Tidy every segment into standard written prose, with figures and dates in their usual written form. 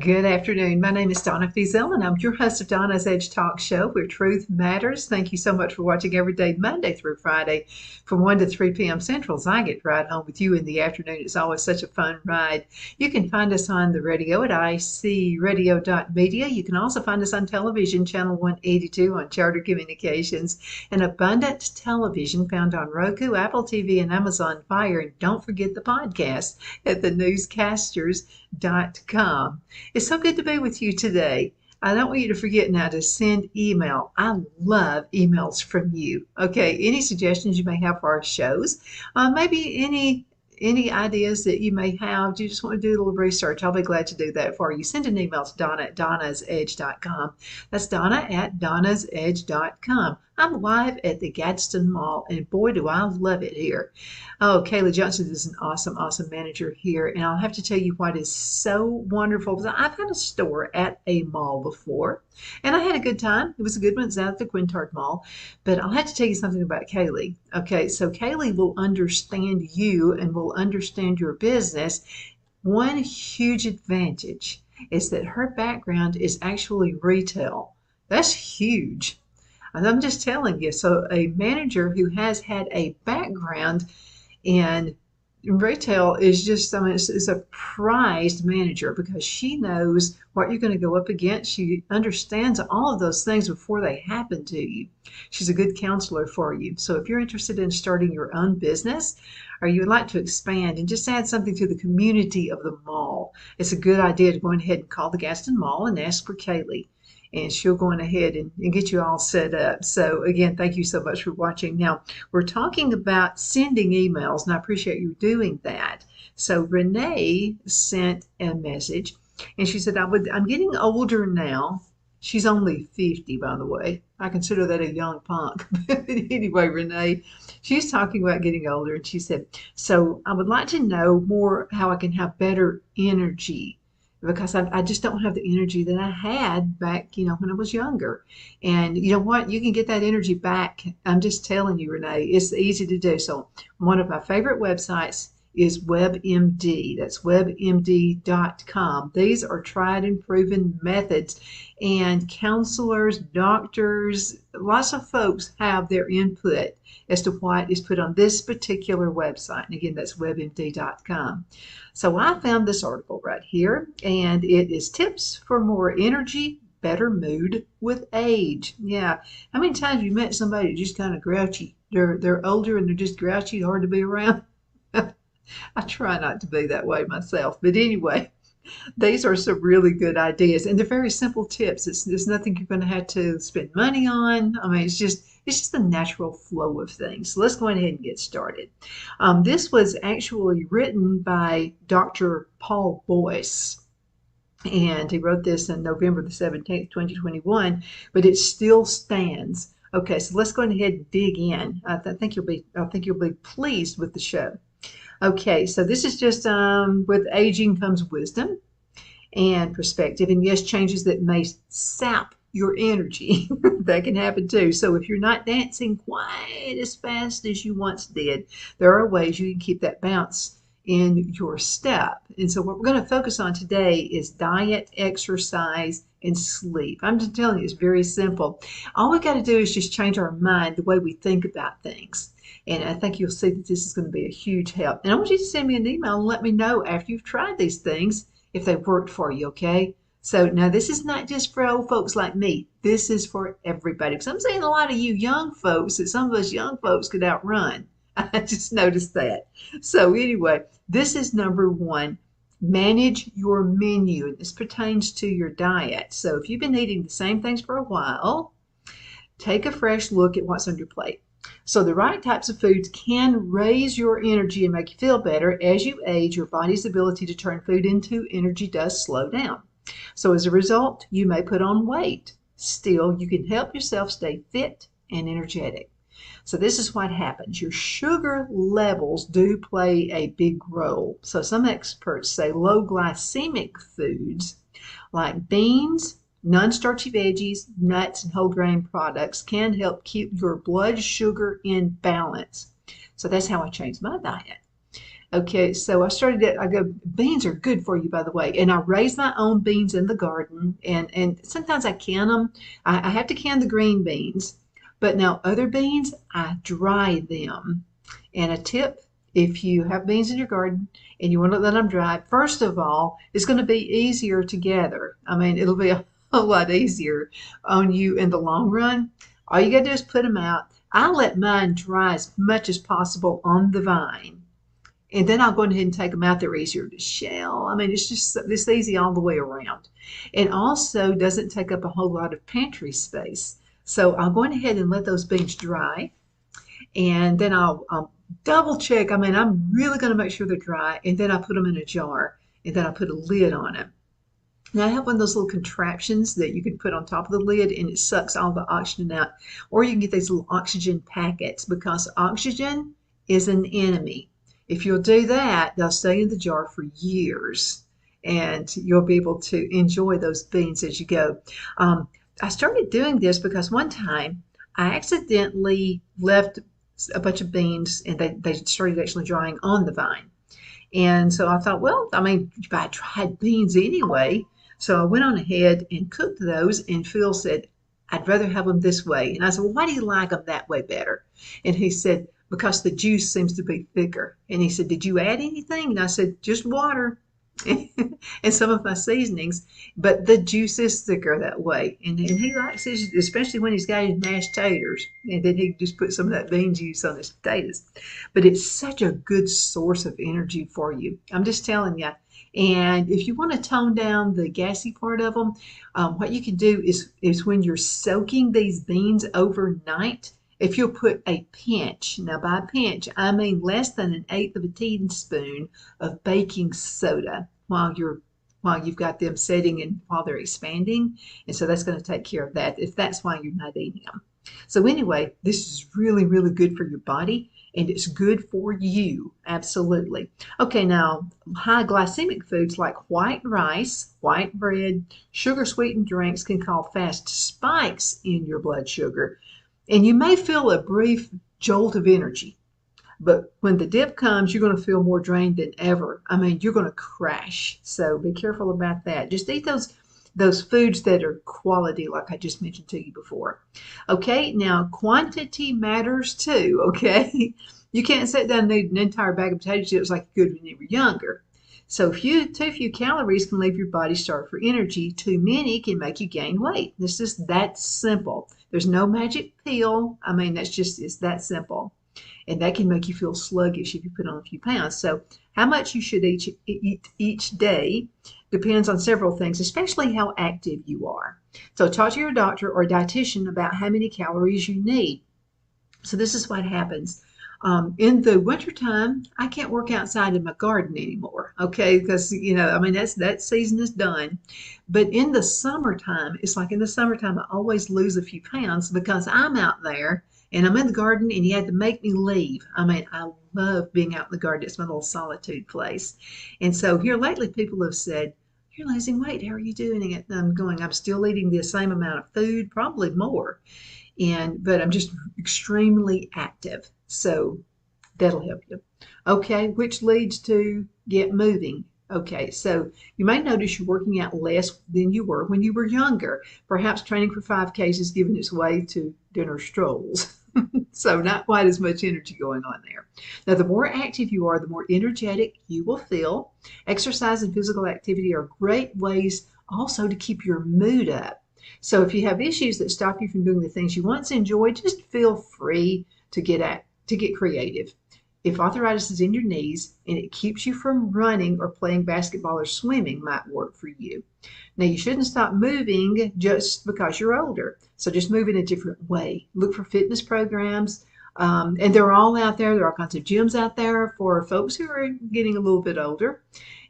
Good afternoon. My name is Donna Fiesel, and I'm your host of Donna's Edge Talk Show, where truth matters. Thank you so much for watching every day, Monday through Friday, from 1 to 3 p.m. Central, as I get to ride home with you in the afternoon. It's always such a fun ride. You can find us on the radio at icradio.media. You can also find us on television, channel 182 on Charter Communications, and Abundant Television found on Roku, Apple TV, and Amazon Fire. And don't forget the podcast at thenewscasters.com. It's so good to be with you today. I don't want you to forget now to send email. I love emails from you. Okay, any suggestions you may have for our shows, maybe any ideas that you may have. You just want to do a little research, I'll be glad to do that for you. Send an email to Donna at donnasedge.com. That's Donna at donnasedge.com. I'm live at the Gadsden Mall, and boy, do I love it here. Oh, Kayla Johnson is an awesome, awesome manager here, and I'll have to tell you what is so wonderful. I've had a store at a mall before, and I had a good time. It was a good one. It's out at the Quintard Mall, but I'll have to tell you something about Kaylee. Okay, so Kaylee will understand you and will understand your business. One huge advantage is that her background is actually retail. That's huge. And I'm just telling you, so a manager who has had a background in retail is just, I mean, it's a prized manager because she knows what you're going to go up against. She understands all of those things before they happen to you. She's a good counselor for you. So if you're interested in starting your own business, or you would like to expand and just add something to the community of the mall, it's a good idea to go ahead and call the Gadsden Mall and ask for Kaylee, and she'll go on ahead and get you all set up. So again, thank you so much for watching. Now, we're talking about sending emails, and I appreciate you doing that. So Renee sent a message, and she said, I'm getting older now. She's only 50, by the way. I consider that a young punk. But anyway, Renee, she's talking about getting older, and she said, so I would like to know more how I can have better energy, because I just don't have the energy that I had back, when I was younger. And you know what? You can get that energy back. I'm just telling you, Renee, it's easy to do. So one of my favorite websites is WebMD. That's webmd.com. These are tried and proven methods, and counselors, doctors, lots of folks have their input as to what is put on this particular website. And again, that's webmd.com. So I found this article right here, and it is tips for more energy, better mood with age. Yeah. How many times have you met somebody who's just kind of grouchy? They're older and they're just grouchy, hard to be around. I try not to be that way myself. But anyway, these are some really good ideas, and they're very simple tips. It's nothing you're going to have to spend money on. I mean, it's just the natural flow of things. So let's go ahead and get started. This was actually written by Dr. Paul Boyce, and he wrote this in November the 17th, 2021, but it still stands. Okay, so let's go ahead and dig in. I think you'll be pleased with the show. Okay, so this is just with aging comes wisdom and perspective, and yes, changes that may sap your energy. That can happen too. So if you're not dancing quite as fast as you once did, there are ways you can keep that bounce in your step. And so what we're going to focus on today is diet, exercise, and sleep. I'm just telling you, it's very simple. All we got to do is just change our mind, the way we think about things. And I think you'll see that this is going to be a huge help. And I want you to send me an email and let me know after you've tried these things if they've worked for you, okay? So now this is not just for old folks like me. This is for everybody. Because I'm seeing a lot of you young folks that some of us young folks could outrun. I just noticed that. So anyway, this is number one. Manage your menu. And this pertains to your diet. So if you've been eating the same things for a while, take a fresh look at what's on your plate. So the right types of foods can raise your energy and make you feel better. As you age, your body's ability to turn food into energy does slow down. So as a result, you may put on weight. Still, you can help yourself stay fit and energetic. So this is what happens. Your sugar levels do play a big role. So some experts say low glycemic foods like beans, non-starchy veggies, nuts, and whole grain products can help keep your blood sugar in balance. So that's how I changed my diet. Okay, so I started it. I go, beans are good for you, by the way. And I raise my own beans in the garden, and sometimes I can them. I have to can the green beans, but now other beans, I dry them. And a tip, if you have beans in your garden and you want to let them dry, first of all, it's going to be easier to gather. I mean, it'll be a whole lot easier on you in the long run. All you got to do is put them out. I let mine dry as much as possible on the vine, and then I'll go ahead and take them out. They're easier to shell. I mean, it's just this easy all the way around. And also doesn't take up a whole lot of pantry space. So I'll go ahead and let those beans dry. And then I'll double check. I mean, I'm really going to make sure they're dry. And then I put them in a jar. And then I put a lid on it. Now I have one of those little contraptions that you can put on top of the lid and it sucks all the oxygen out. Or you can get these little oxygen packets because oxygen is an enemy. If you'll do that, they'll stay in the jar for years and you'll be able to enjoy those beans as you go. I started doing this because one time I accidentally left a bunch of beans and they started actually drying on the vine. And so I thought, well, I mean, I tried beans anyway. So I went on ahead and cooked those, and Phil said, I'd rather have them this way. And I said, well, why do you like them that way better? And he said, because the juice seems to be thicker. And he said, did you add anything? And I said, just water and some of my seasonings, but the juice is thicker that way. And he likes his, especially when he's got his mashed taters, and then he just put some of that bean juice on his potatoes. But it's such a good source of energy for you. I'm just telling you. And if you want to tone down the gassy part of them, what you can do is when you're soaking these beans overnight, if you'll put a pinch, now by pinch, I mean less than an eighth of a teaspoon of baking soda while you've got them setting and while they're expanding. And so that's going to take care of that if that's why you're not eating them. So anyway, this is really, really good for your body and it's good for you. Absolutely. Okay, now high glycemic foods like white rice, white bread, sugar sweetened drinks can cause fast spikes in your blood sugar. And you may feel a brief jolt of energy, but when the dip comes, you're going to feel more drained than ever. I mean, you're going to crash. So be careful about that. Just eat those foods that are quality, like I just mentioned to you before. Okay, now quantity matters too, okay? You can't sit down and eat an entire bag of potato chips like you could when you were younger. So too few calories can leave your body starved for energy. Too many can make you gain weight. It's just that simple. There's no magic pill. I mean, it's that simple. And that can make you feel sluggish if you put on a few pounds. So how much you should eat each day depends on several things, especially how active you are. So talk to your doctor or dietitian about how many calories you need. So this is what happens. In the wintertime, I can't work outside in my garden anymore, okay? Because, I mean, that season is done. But in the summertime, it's like in the summertime, I always lose a few pounds because I'm out there and I'm in the garden and you had to make me leave. I mean, I love being out in the garden. It's my little solitude place. And so here lately, people have said, you're losing weight. How are you doing it? And I'm going, I'm still eating the same amount of food, probably more. But I'm just extremely active. So that'll help you. Okay, which leads to get moving. Okay, so you may notice you're working out less than you were when you were younger. Perhaps training for 5Ks is giving its way to dinner strolls. So not quite as much energy going on there. Now, the more active you are, the more energetic you will feel. Exercise and physical activity are great ways also to keep your mood up. So if you have issues that stop you from doing the things you once enjoyed, just feel free to get creative. If arthritis is in your knees and it keeps you from running or playing basketball or swimming, might work for you. Now, you shouldn't stop moving just because you're older. So just move in a different way. Look for fitness programs. And they're all out there. There are all kinds of gyms out there for folks who are getting a little bit older.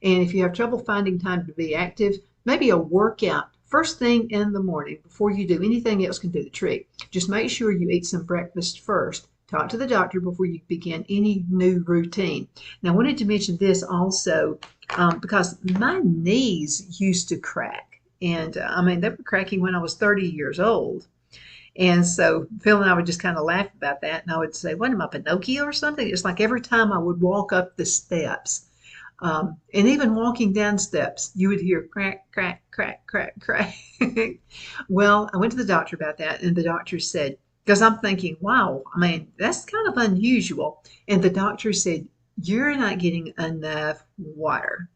And if you have trouble finding time to be active, maybe a workout first thing in the morning before you do anything else can do the trick. Just make sure you eat some breakfast first. Talk to the doctor before you begin any new routine. Now, I wanted to mention this also because my knees used to crack. And I mean, they were cracking when I was 30 years old. And so Phil and I would just kind of laugh about that. And I would say, what am I, Pinocchio or something? It's like every time I would walk up the steps, and even walking down steps, you would hear crack, crack, crack, crack, crack. Well, I went to the doctor about that, and the doctor said, because I'm thinking, wow, I mean, that's kind of unusual. And the doctor said, you're not getting enough water.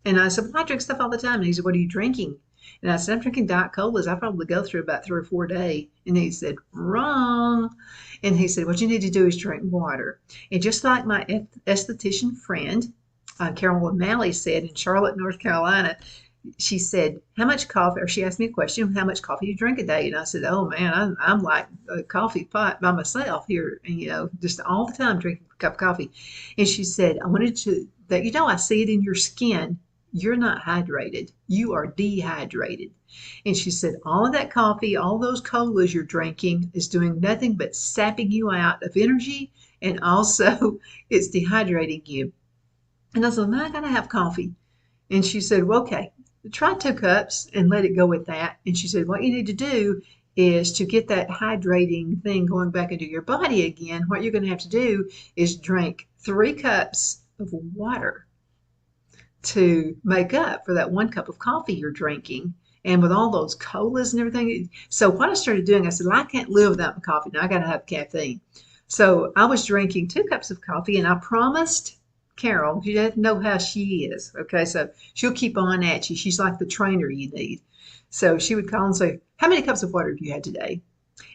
And I said, well, I drink stuff all the time. And he said, what are you drinking? And I said, I'm drinking Diet Colas. I probably go through about 3 or 4 a day. And he said, wrong. And he said, what you need to do is drink water. And just like my esthetician friend, Carol O'Malley said in Charlotte, North Carolina, she said, how much coffee, or she asked me a question, how much coffee do you drink a day? And I said, oh man, I'm like a coffee pot by myself here, and just all the time drinking a cup of coffee. And she said, I wanted to, that, I see it in your skin. You're not hydrated. You are dehydrated. And she said, all of that coffee, all those colas you're drinking is doing nothing but sapping you out of energy, and also it's dehydrating you. And I said, am I going to have coffee? And she said, well, okay, try 2 cups and let it go with that. And she said, what you need to do is to get that hydrating thing going back into your body again, what you're going to have to do is drink 3 cups of water to make up for that 1 cup of coffee you're drinking. And with all those colas and everything. So what I started doing, I said, well, I can't live without my coffee. Now I got to have caffeine. So I was drinking 2 cups of coffee, and I promised Carol, you have to know how she is. Okay, so she'll keep on at you. She's like the trainer you need. So she would call and say, how many cups of water have you had today?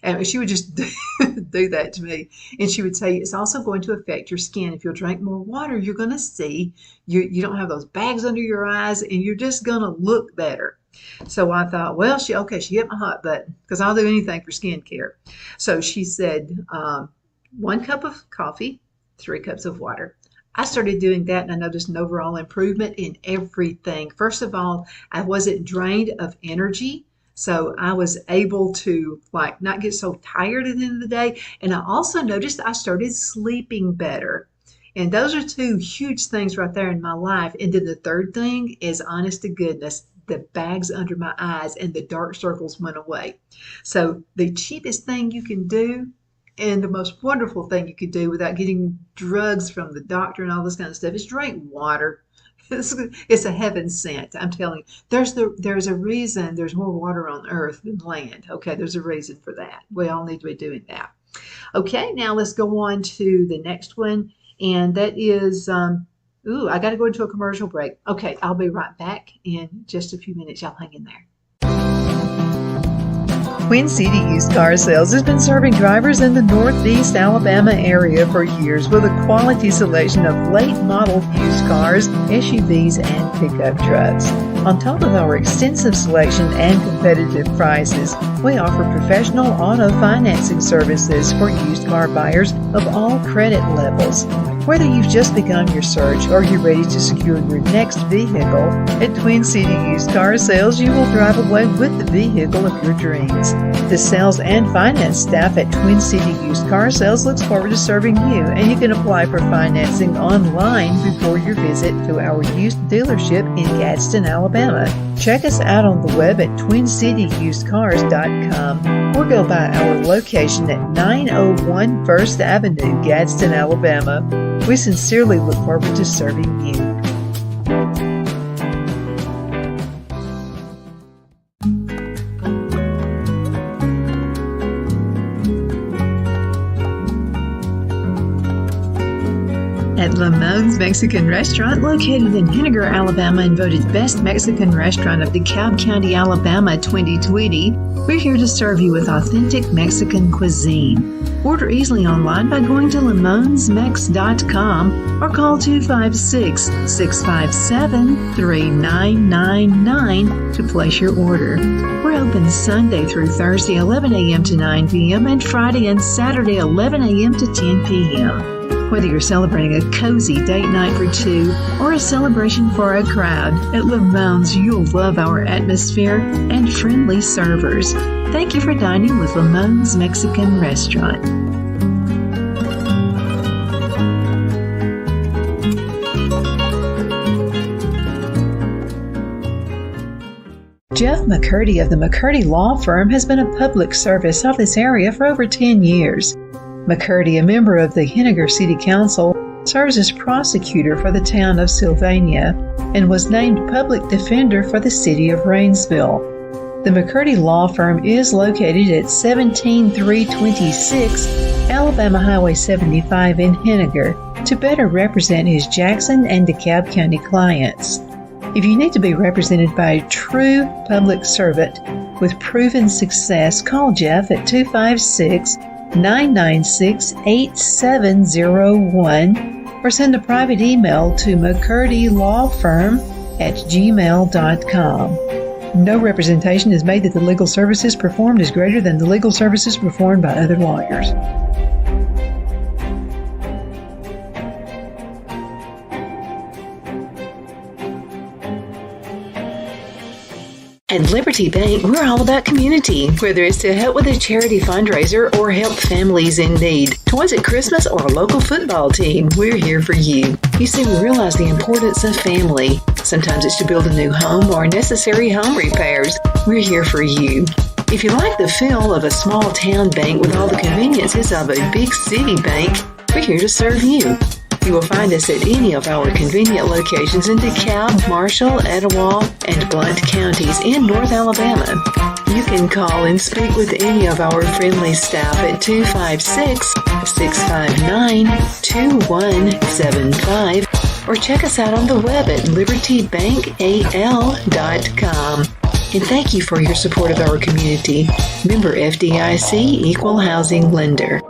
And she would just do that to me. And she would say, it's also going to affect your skin. If you'll drink more water, you're going to see, you don't have those bags under your eyes, and you're just going to look better. So I thought, well, she hit my hot button, because I'll do anything for skincare. So she said, 1 cup of coffee, 3 cups of water. I started doing that, and I noticed an overall improvement in everything. First of all, I wasn't drained of energy, so I was able to not get so tired at the end of the day. And I also noticed I started sleeping better. And those are 2 huge things right there in my life. And then the third thing is, honest to goodness, the bags under my eyes and the dark circles went away. So the cheapest thing you can do, and the most wonderful thing you could do without getting drugs from the doctor and all this kind of stuff, is drink water. It's a heaven sent. I'm telling you, there's a reason there's more water on earth than land. Okay, there's a reason for that. We all need to be doing that. Okay, now let's go on to the next one, and that is, I got to go into a commercial break. Okay, I'll be right back in just a few minutes. Y'all hang in there. Twin City Used Car Sales has been serving drivers in the Northeast Alabama area for years with a quality selection of late model used cars, SUVs, and pickup trucks. On top of our extensive selection and competitive prices, we offer professional auto financing services for used car buyers of all credit levels. Whether you've just begun your search or you're ready to secure your next vehicle, at Twin City Used Car Sales, you will drive away with the vehicle of your dreams. The sales and finance staff at Twin City Used Car Sales looks forward to serving you, and you can apply for financing online before your visit to our used dealership in Gadsden, Alabama. Check us out on the web at twincityusedcars.com or go by our location at 901 First Avenue, Gadsden, Alabama. We sincerely look forward to serving you. At Lamone's Mexican Restaurant, located in Henniger, Alabama, and voted Best Mexican Restaurant of DeKalb County, Alabama 2020, we're here to serve you with authentic Mexican cuisine. Order easily online by going to lamonsmex.com or call 256-657-3999 to place your order. We're open Sunday through Thursday, 11 a.m. to 9 p.m. and Friday and Saturday, 11 a.m. to 10 p.m. Whether you're celebrating a cozy date night for 2 or a celebration for a crowd, at Lamone's you'll love our atmosphere and friendly servers. Thank you for dining with Lamone's Mexican Restaurant. Jeff McCurdy of the McCurdy Law Firm has been a public service of this area for over 10 years. McCurdy, a member of the Henniger City Council, serves as prosecutor for the town of Sylvania and was named public defender for the city of Rainsville. The McCurdy Law Firm is located at 17326 Alabama Highway 75 in Henniger to better represent his Jackson and DeKalb County clients. If you need to be represented by a true public servant with proven success, call Jeff at 256-996-8701 or send a private email to mccurdylawfirm@gmail.com. No representation is made that the legal services performed is greater than the legal services performed by other lawyers. At Liberty Bank, we're all about community, whether it's to help with a charity fundraiser or help families in need. Toys at Christmas or a local football team, we're here for you. You see, we realize the importance of family. Sometimes it's to build a new home or necessary home repairs. We're here for you. If you like the feel of a small town bank with all the conveniences of a big city bank, we're here to serve you. You will find us at any of our convenient locations in DeKalb, Marshall, Etowah, and Blount counties in North Alabama. You can call and speak with any of our friendly staff at 256-659-2175 or check us out on the web at libertybankal.com. And thank you for your support of our community. Member FDIC Equal Housing Lender.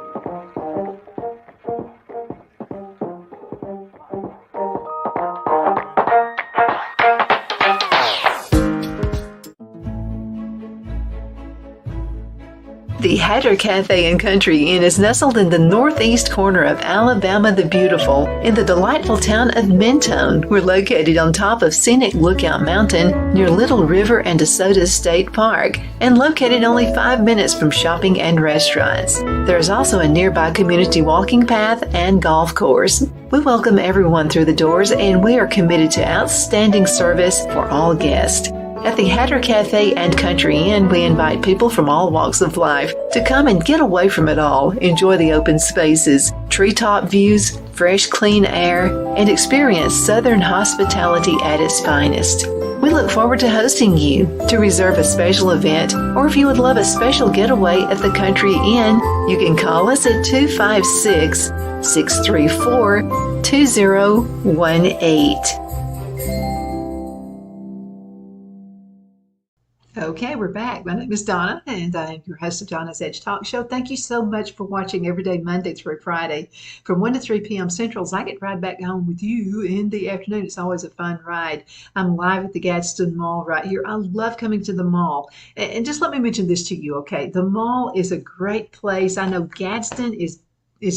The Hatter Cafe and Country Inn is nestled in the northeast corner of Alabama the Beautiful in the delightful town of Mentone. We're located on top of scenic Lookout Mountain near Little River and DeSoto State Park and located only 5 minutes from shopping and restaurants. There is also a nearby community walking path and golf course. We welcome everyone through the doors and we are committed to outstanding service for all guests. At the Hatter Cafe and Country Inn, we invite people from all walks of life to come and get away from it all, enjoy the open spaces, treetop views, fresh, clean air, and experience Southern hospitality at its finest. We look forward to hosting you. To reserve a special event, or if you would love a special getaway at the Country Inn, you can call us at 256-634-2018. Okay, we're back. My name is Donna, and I'm your host of Donna's Edge Talk Show. Thank you so much for watching every day, Monday through Friday, from 1 to 3 p.m. Central. As I get right back home with you in the afternoon. It's always a fun ride. I'm live at the Gadsden Mall right here. I love coming to the mall. And just let me mention this to you, okay? The mall is a great place. I know Gadsden is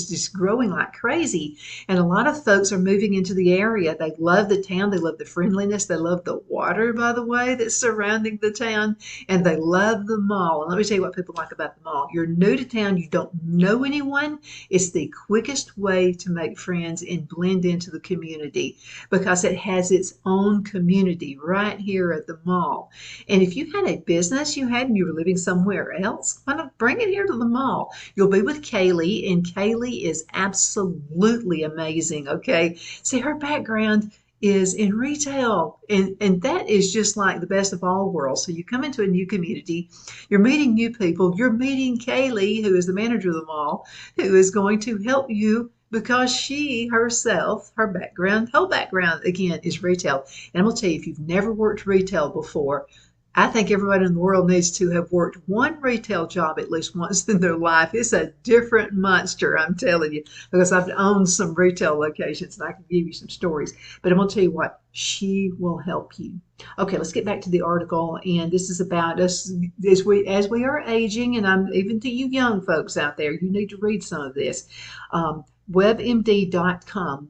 just growing like crazy. And a lot of folks are moving into the area. They love the town. They love the friendliness. They love the water, by the way, that's surrounding the town. And they love the mall. And let me tell you what people like about the mall. You're new to town. You don't know anyone. It's the quickest way to make friends and blend into the community because it has its own community right here at the mall. And if you had a business you were living somewhere else, why not bring it here to the mall? You'll be with Kaylee, and Kaylee is absolutely amazing, okay? See, her background is in retail, and that is just like the best of all worlds. So you come into a new community, you're meeting new people, you're meeting Kaylee, who is the manager of the mall, who is going to help you because she herself, her background again is retail. And I'm going to tell you, if you've never worked retail before, I think everybody in the world needs to have worked one retail job at least once in their life. It's a different monster, I'm telling you, because I've owned some retail locations and I can give you some stories. But I'm going to tell you what, she will help you. Okay, let's get back to the article. And this is about us as we are aging, and I'm even to you young folks out there, you need to read some of this. WebMD.com,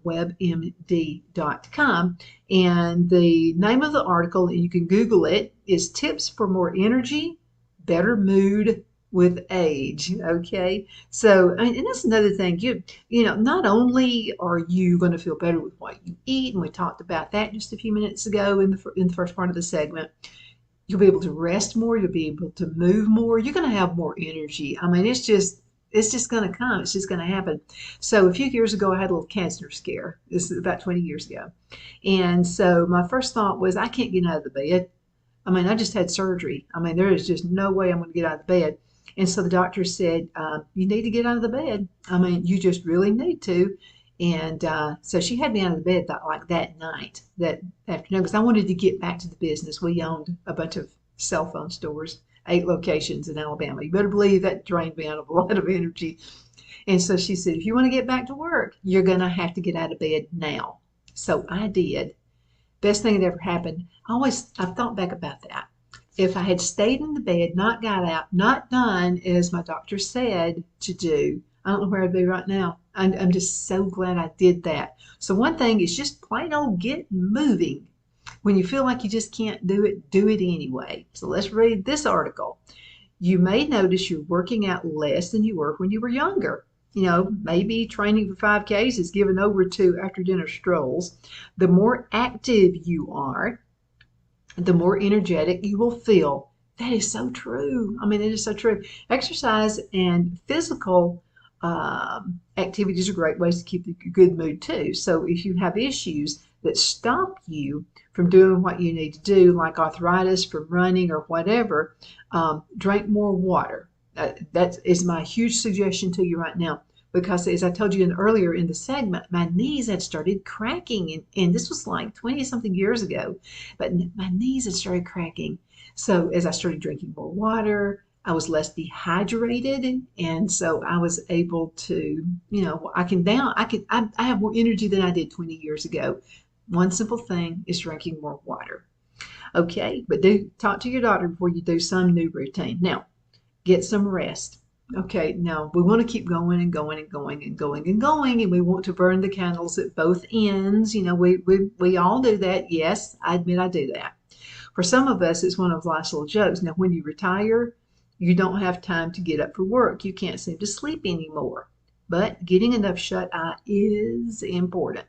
and the name of the article, and you can Google it, is Tips for More Energy, Better Mood with Age. Okay, so and that's another thing. You know, not only are you going to feel better with what you eat, and we talked about that just a few minutes ago in the first part of the segment. You'll be able to rest more. You'll be able to move more. You're going to have more energy. I mean, it's just going to come. It's just going to happen. So a few years ago, I had a little cancer scare. This is about 20 years ago. And so my first thought was, I can't get out of the bed. I mean, I just had surgery. I mean, there is just no way I'm going to get out of the bed. And so the doctor said, you need to get out of the bed. I mean, you just really need to. And so she had me out of the bed like that night, that afternoon, because I wanted to get back to the business. We owned a bunch of cell phone stores, 8 locations in Alabama. You better believe that drained me out of a lot of energy. And so she said, if you want to get back to work, you're going to have to get out of bed now. So I did. Best thing that ever happened. I've thought back about that. If I had stayed in the bed, not got out, not done as my doctor said to do, I don't know where I'd be right now. I'm just so glad I did that. So one thing is just plain old get moving. When you feel like you just can't do it anyway. So let's read this article. You may notice you're working out less than you were when you were younger. You know, maybe training for 5Ks is given over to after dinner strolls. The more active you are, the more energetic you will feel. That is so true. I mean, it is so true. Exercise and physical activities are great ways to keep a good mood too. So if you have issues that stop you from doing what you need to do, like arthritis from running or whatever, drink more water. That is my huge suggestion to you right now. Because as I told you earlier in the segment, my knees had started cracking. And this was like 20 something years ago. But my knees had started cracking. So as I started drinking more water, I was less dehydrated. And so I was able to, I have more energy than I did 20 years ago. One simple thing is drinking more water. Okay, but do talk to your doctor before you do some new routine. Now, get some rest. Okay, now we want to keep going and going and going and going and going, and we want to burn the candles at both ends. You know, we all do that. Yes, I admit I do that. For some of us, it's one of life's little jokes. Now, when you retire, you don't have time to get up for work. You can't seem to sleep anymore. But getting enough shut eye is important.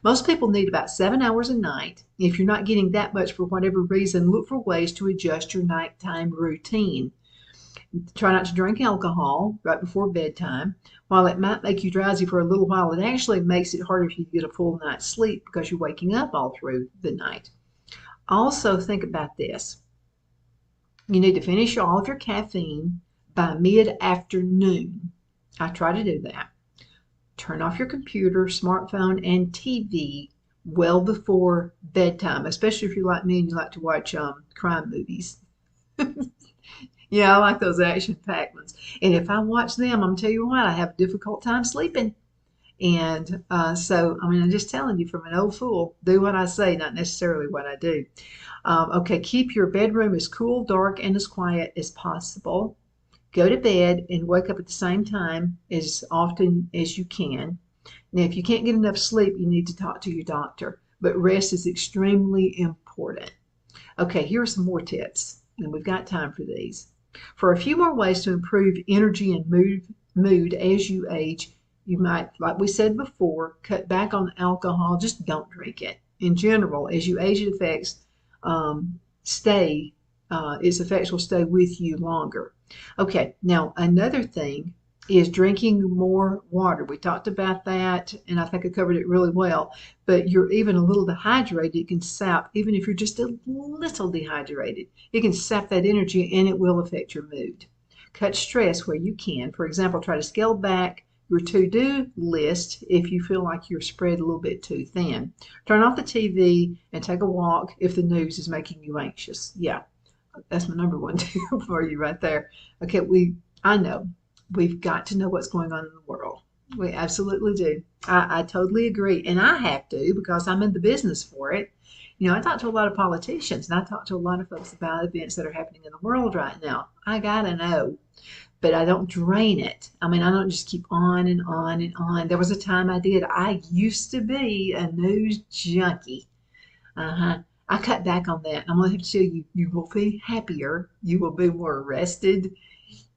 Most people need about 7 hours a night. If you're not getting that much for whatever reason, look for ways to adjust your nighttime routine. Try not to drink alcohol right before bedtime. While it might make you drowsy for a little while, it actually makes it harder for you to get a full night's sleep because you're waking up all through the night. Also, think about this. You need to finish all of your caffeine by mid-afternoon. I try to do that. Turn off your computer, smartphone, and TV well before bedtime, especially if you're like me and you like to watch crime movies. Yeah, I like those action-packed ones. And if I watch them, I'm going to tell you what, I have a difficult time sleeping. And so, I mean, I'm just telling you from an old fool, do what I say, not necessarily what I do. Okay, keep your bedroom as cool, dark, and as quiet as possible. Go to bed and wake up at the same time as often as you can. Now, if you can't get enough sleep, you need to talk to your doctor. But rest is extremely important. Okay, here are some more tips, and we've got time for these. For a few more ways to improve energy and mood as you age, you might, like we said before, cut back on alcohol. Just don't drink it. In general, as you age, its effects will stay with you longer. Okay, now another thing is drinking more water. We talked about that, and I think I covered it really well. But you're even a little dehydrated, it can sap, even if you're just a little dehydrated, it can sap that energy and it will affect your mood. Cut stress where you can. For example, try to scale back your to-do list if you feel like you're spread a little bit too thin. Turn off the TV and take a walk if the news is making you anxious. Yeah, that's my number one tip for you right there. Okay, I know we've got to know what's going on in the world. We absolutely do. I totally agree. And I have to because I'm in the business for it. You know, I talk to a lot of politicians and I talk to a lot of folks about events that are happening in the world right now. I got to know. But I don't drain it. I mean, I don't just keep on and on and on. There was a time I did. I used to be a news junkie. I cut back on that. I'm going to have to tell you, you will be happier. You will be more rested.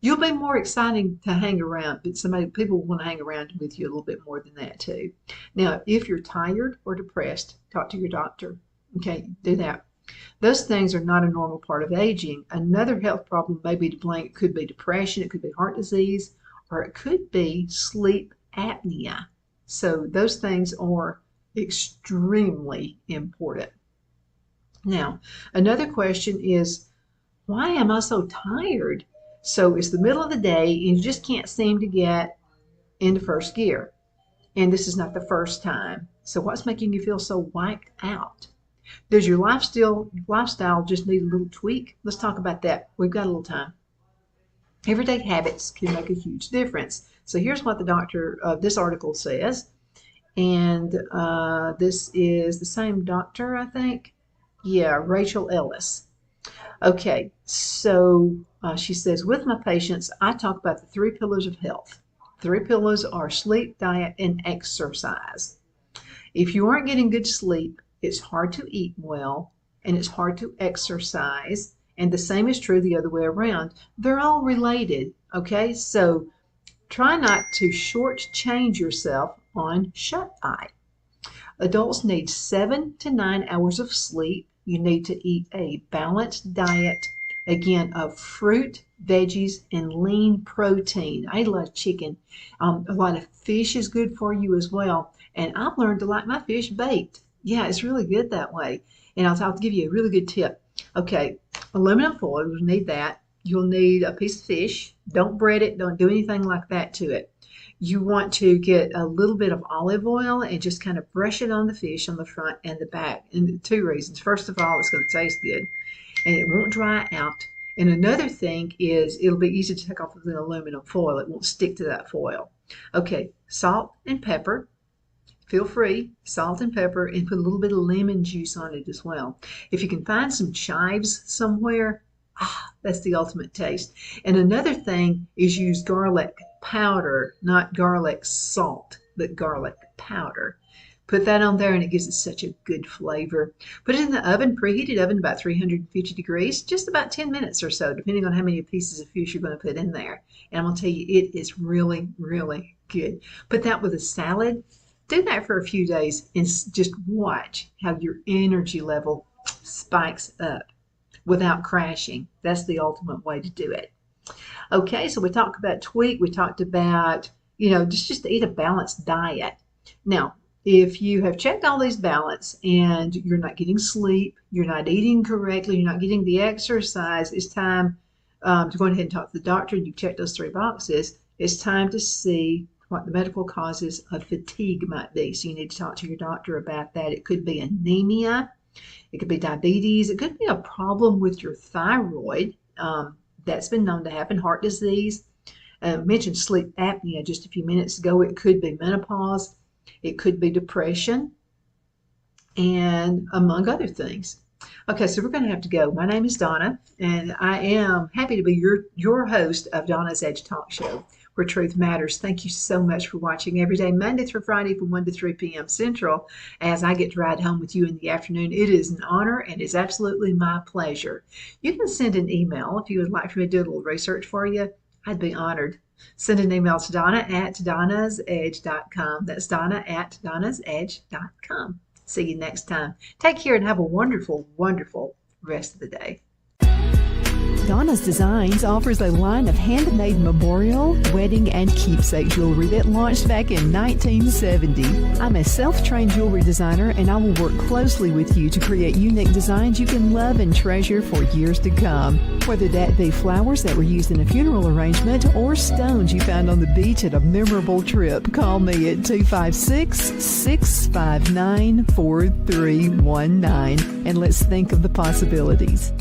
You'll be more exciting to hang around, but people want to hang around with you a little bit more than that too. Now, if you're tired or depressed, talk to your doctor. Okay, do that. Those things are not a normal part of aging. Another health problem may be to blame. It could be depression, it could be heart disease, or it could be sleep apnea. So those things are extremely important. Now, another question is, why am I so tired? So it's the middle of the day and you just can't seem to get into first gear. And this is not the first time. So what's making you feel so wiped out? Does your lifestyle just need a little tweak? Let's talk about that. We've got a little time. Everyday habits can make a huge difference. So here's what the doctor of this article says. And this is the same doctor, I think. Yeah, Rachel Ellis. Okay, so she says, with my patients, I talk about the 3 pillars of health. 3 pillars are sleep, diet, and exercise. If you aren't getting good sleep, it's hard to eat well, and it's hard to exercise. And the same is true the other way around. They're all related, okay? So try not to shortchange yourself on shut-eye. Adults need 7 to 9 hours of sleep. You need to eat a balanced diet, again, of fruit, veggies, and lean protein. I eat a lot of chicken. A lot of fish is good for you as well. And I've learned to like my fish baked. Yeah, it's really good that way. And I'll give you a really good tip. Okay, aluminum foil, you'll need that. You'll need a piece of fish. Don't bread it. Don't do anything like that to it. You want to get a little bit of olive oil and just kind of brush it on the fish on the front and the back. And 2 reasons. First of all, it's going to taste good and it won't dry out. And another thing is it'll be easy to take off with the aluminum foil. It won't stick to that foil. Okay, salt and pepper. Feel free, salt and pepper, and put a little bit of lemon juice on it as well. If you can find some chives somewhere, that's the ultimate taste. And another thing is use garlic powder, not garlic salt, but garlic powder. Put that on there and it gives it such a good flavor. Put it in the oven, preheated oven, about 350 degrees, just about 10 minutes or so, depending on how many pieces of fish you're going to put in there. And I'm going to tell you, it is really, really good. Put that with a salad. Do that for a few days and just watch how your energy level spikes up without crashing. That's the ultimate way to do it. Okay, so we talked about tweak. We talked about, just to eat a balanced diet. Now, if you have checked all these balance and you're not getting sleep, you're not eating correctly, you're not getting the exercise, it's time to go ahead and talk to the doctor. And you've checked those 3 boxes. It's time to see what the medical causes of fatigue might be. So you need to talk to your doctor about that. It could be anemia. It could be diabetes. It could be a problem with your thyroid. That's been known to happen. Heart disease. I mentioned sleep apnea just a few minutes ago. It could be menopause. It could be depression. And among other things. Okay, so we're going to have to go. My name is Donna, and I am happy to be your host of Donna's Edge Talk Show, where truth matters. Thank you so much for watching every day, Monday through Friday from 1 to 3 p.m. Central, as I get to ride home with you in the afternoon. It is an honor and it's absolutely my pleasure. You can send an email if you would like for me to do a little research for you. I'd be honored. Send an email to donna@donnasedge.com. That's donna@donnasedge.com. See you next time. Take care and have a wonderful, wonderful rest of the day. Donna's Designs offers a line of handmade memorial, wedding, and keepsake jewelry that launched back in 1970. I'm a self-trained jewelry designer, and I will work closely with you to create unique designs you can love and treasure for years to come. Whether that be flowers that were used in a funeral arrangement or stones you found on the beach at a memorable trip, call me at 256-659-4319, and let's think of the possibilities.